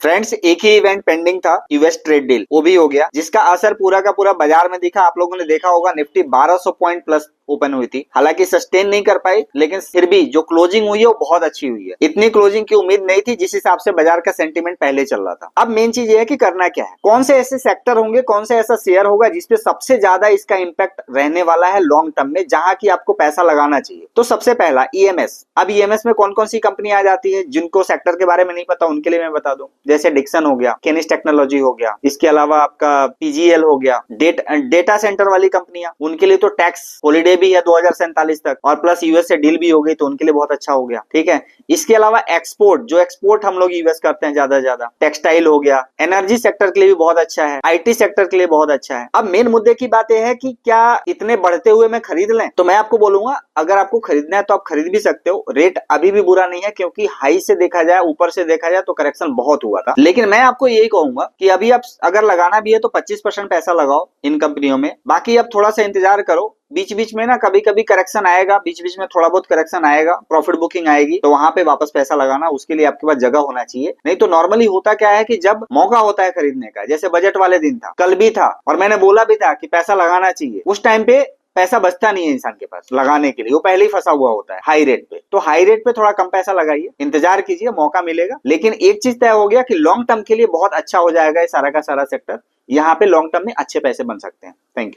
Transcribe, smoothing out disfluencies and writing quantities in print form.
Friends, एक ही event pending था, US trade deal, वो भी हो गया, जिसका असर पूरा का पूरा बाजार में दिखा। आप लोगों ने देखा होगा, निफ्टी 1200 पॉइंट प्लस ओपन हुई थी। हालांकि सस्टेन नहीं कर पाई, लेकिन फिर भी जो क्लोजिंग हुई है वो बहुत अच्छी हुई है। इतनी क्लोजिंग की उम्मीद नहीं थी जिस हिसाब से बाजार का सेंटीमेंट पहले चल रहा था। अब मेन चीज ये है कि करना क्या है, कौन से ऐसे सेक्टर होंगे, कौन से ऐसा शेयर होगा जिसपे सबसे ज्यादा इसका इंपैक्ट रहने वाला है लॉन्ग टर्म में, जहां की आपको पैसा लगाना चाहिए। तो सबसे पहला ईएमएस। अब ईएमएस में कौन कौन सी कंपनी आ जाती है, जिनको सेक्टर के बारे में नहीं पता उनके लिए मैं बता दूं। जैसे डिक्सन हो गया, केनिस टेक्नोलॉजी हो गया, इसके अलावा आपका पीजीएल हो गया, डेटा सेंटर वाली कंपनियां, उनके लिए तो टैक्स हॉलीडे भी है 2047 तक, और प्लस यूएस से डील भी हो गई तो उनके लिए बहुत अच्छा हो गया। ठीक है, इसके अलावा एक्सपोर्ट, जो एक्सपोर्ट हम लोग यूएस करते हैं ज्यादा ज्यादा, टेक्सटाइल हो गया, एनर्जी सेक्टर के लिए भी बहुत अच्छा है, आईटी सेक्टर के लिए बहुत अच्छा है। अब मेन मुद्दे की बात यह है कि क्या इतने बढ़ते हुए मैं खरीद लें? तो मैं आपको बोलूंगा, अगर आपको खरीदना है तो आप खरीद भी सकते हो। रेट अभी भी बुरा नहीं है, क्योंकि हाई से देखा जाए, ऊपर से देखा जाए तो करेक्शन बहुत हुआ था। लेकिन मैं आपको यही कहूंगा कि अभी आप अगर लगाना भी है तो 25% पैसा लगाओ इन कंपनियों में, बाकी अब थोड़ा सा इंतजार करो। बीच बीच में ना कभी कभी करेक्शन आएगा, बीच बीच में थोड़ा बहुत करेक्शन आएगा, प्रॉफिट बुकिंग आएगी, तो वहां पे वापस पैसा लगाना, उसके लिए आपके पास जगह होना चाहिए। नहीं तो नॉर्मली होता क्या है कि जब मौका होता है खरीदने का, जैसे बजट वाले दिन था, कल भी था, और मैंने बोला भी था कि पैसा लगाना चाहिए, उस टाइम पे पैसा बचता नहीं है इंसान के पास लगाने के लिए, वो पहले ही फंसा हुआ होता है हाई रेट पे। तो हाई रेट पे थोड़ा कम पैसा लगाइए, इंतजार कीजिए, मौका मिलेगा। लेकिन एक चीज तय हो गया कि लॉन्ग टर्म के लिए बहुत अच्छा हो जाएगा ये सारा का सारा सेक्टर। यहाँ पे लॉन्ग टर्म में अच्छे पैसे बन सकते हैं। Thank you.